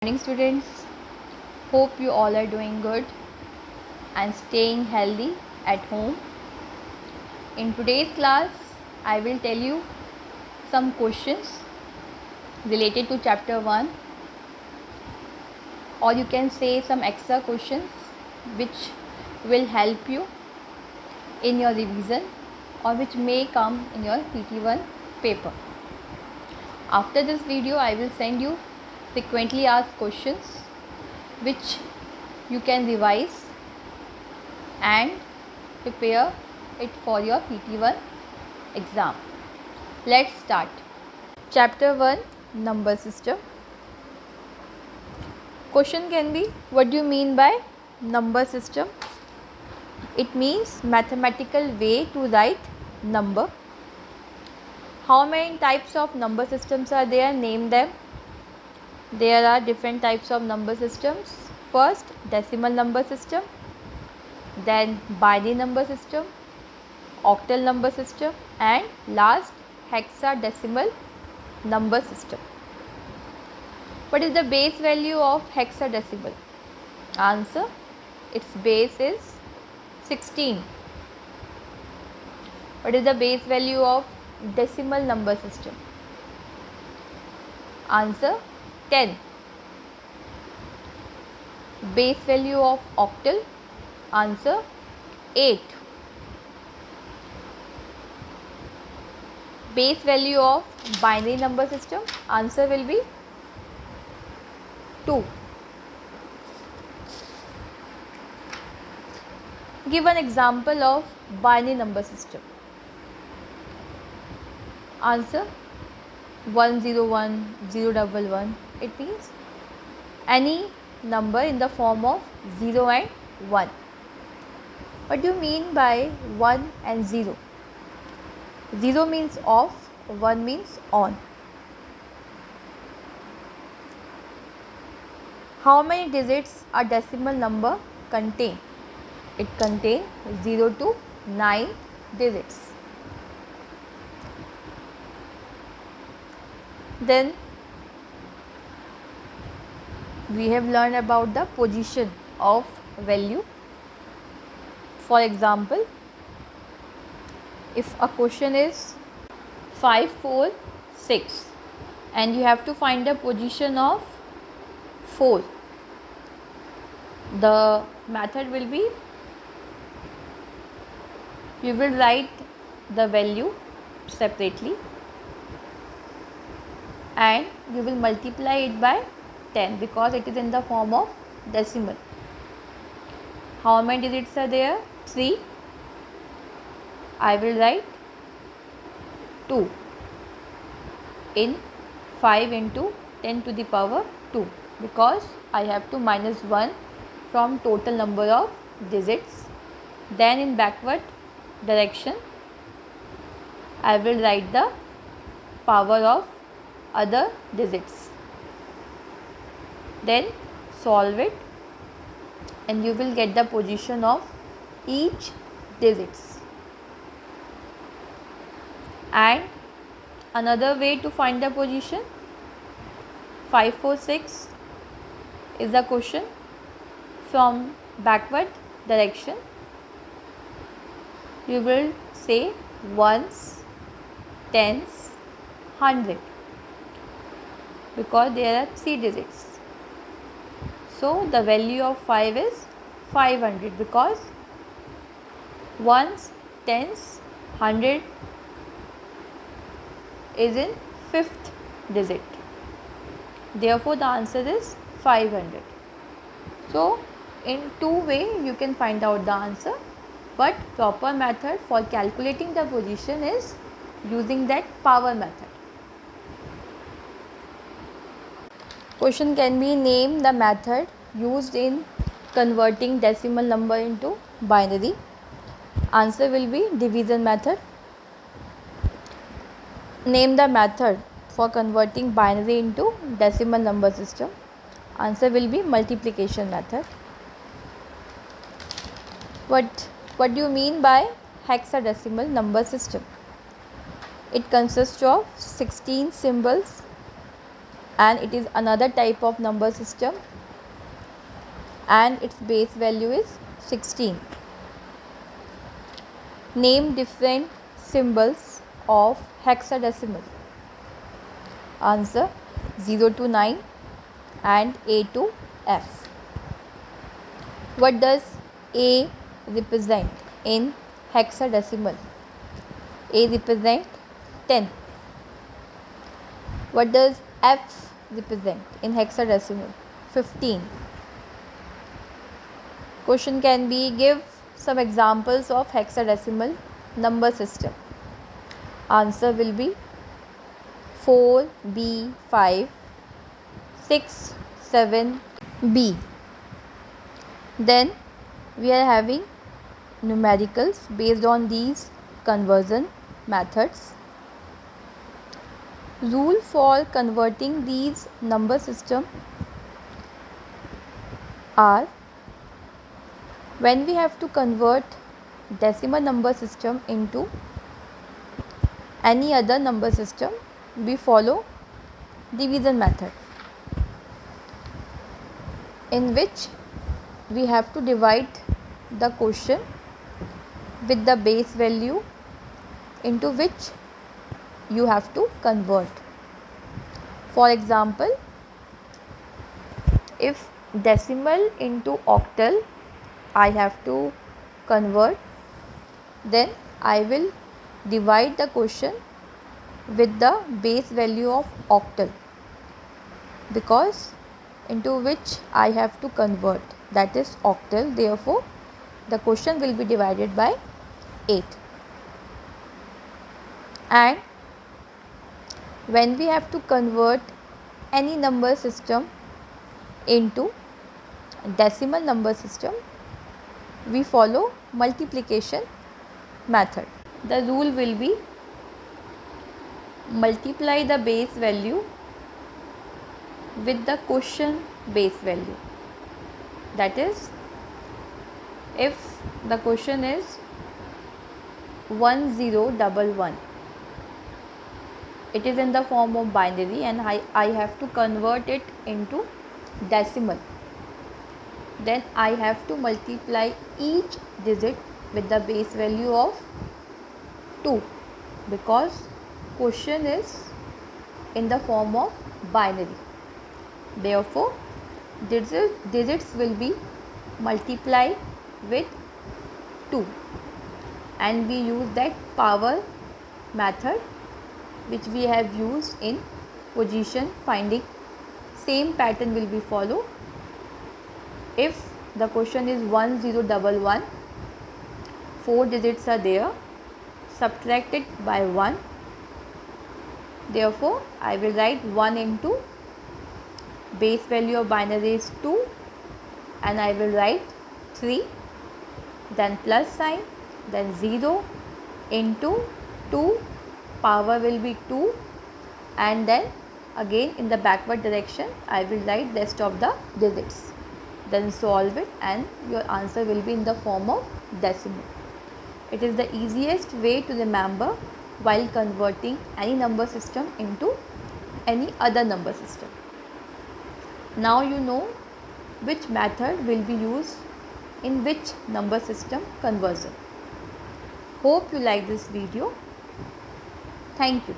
Morning students, hope you all are doing good and staying healthy at home. In today's class, I will tell you some questions related to chapter 1, or you can say some extra questions which will help you in your revision or which may come in your PT1 paper. After this video, I will send you frequently asked questions which you can revise and prepare it for your PT1 exam. Let's start. Chapter 1, Number System. Question can be, what do you mean by number system? It means mathematical way to write number. How many types of number systems are there? Name them. There are different types of number systems. First, decimal number system, then binary number system, octal number system, and last, hexadecimal number system. What is the base value of hexadecimal? Answer, its base is 16. What is the base value of decimal number system? Answer, 10. Base value of octal? Answer, 8. Base value of binary number system? Answer will be 2. Give an example of binary number system. Answer, 101, 011. It means any number in the form of 0 and 1. What do you mean by 1 and 0? 0 means off, 1 means on. How many digits a decimal number contain? It contains 0 to 9 digits. Then we have learned about the position of value. For example, if a question is 546 and you have to find the position of 4, the method will be, you will write the value separately and you will multiply it by 10 because it is in the form of decimal. How many digits are there? 3. I will write 2 in 5 into 10 to the power 2 because I have to minus 1 from total number of digits. Then in backward direction I will write the power of other digits. Then solve it and you will get the position of each digits. And another way to find the position, 546 is the question from backward direction. You will say ones, tens, 100 because there are 3 digits. So the value of 5 is 500 because ones, tens, 100 is in 5th digit. Therefore the answer is 500. So in 2 ways you can find out the answer, but proper method for calculating the position is using that power method. Question can be, name the method used in converting decimal number into binary. Answer will be division method. Name the method for converting binary into decimal number system. Answer will be multiplication method. What do you mean by hexadecimal number system? It consists of 16 symbols and it is another type of number system, and its base value is 16. Name different symbols of hexadecimal. Answer 0 to 9 and A to F. What does A represent in hexadecimal? A represent 10. What does F represent in hexadecimal? 15. Question can be, give some examples of hexadecimal number system. Answer will be 4B5 6 7B. Then we are having numericals based on these conversion methods. Rule for converting these number system are, when we have to convert decimal number system into any other number system, we follow division method, in which we have to divide the quotient with the base value into which you have to convert. For example, if decimal into octal I have to convert, then I will divide the quotient with the base value of octal, because into which I have to convert, that is octal. Therefore, the quotient will be divided by 8. And when we have to convert any number system into decimal number system, we follow multiplication method. The rule will be, multiply the base value with the quotient base value. That is, if the quotient is 1011, it is in the form of binary and I have to convert it into decimal, then I have to multiply each digit with the base value of 2, because quotient is in the form of binary. Therefore, digits will be multiplied with 2, and we use that power method which we have used in position finding. Same pattern will be followed. If the quotient is 1011, 4 digits are there, subtract it by 1. Therefore, I will write 1 into base value of binary is 2, and I will write 3, then plus sign, then 0 into 2, power will be 2, and then again in the backward direction I will write rest of the digits. Then solve it and your answer will be in the form of decimal. It is the easiest way to remember while converting any number system into any other number system. Now you know which method will be used in which number system conversion. Hope you like this video. Thank you.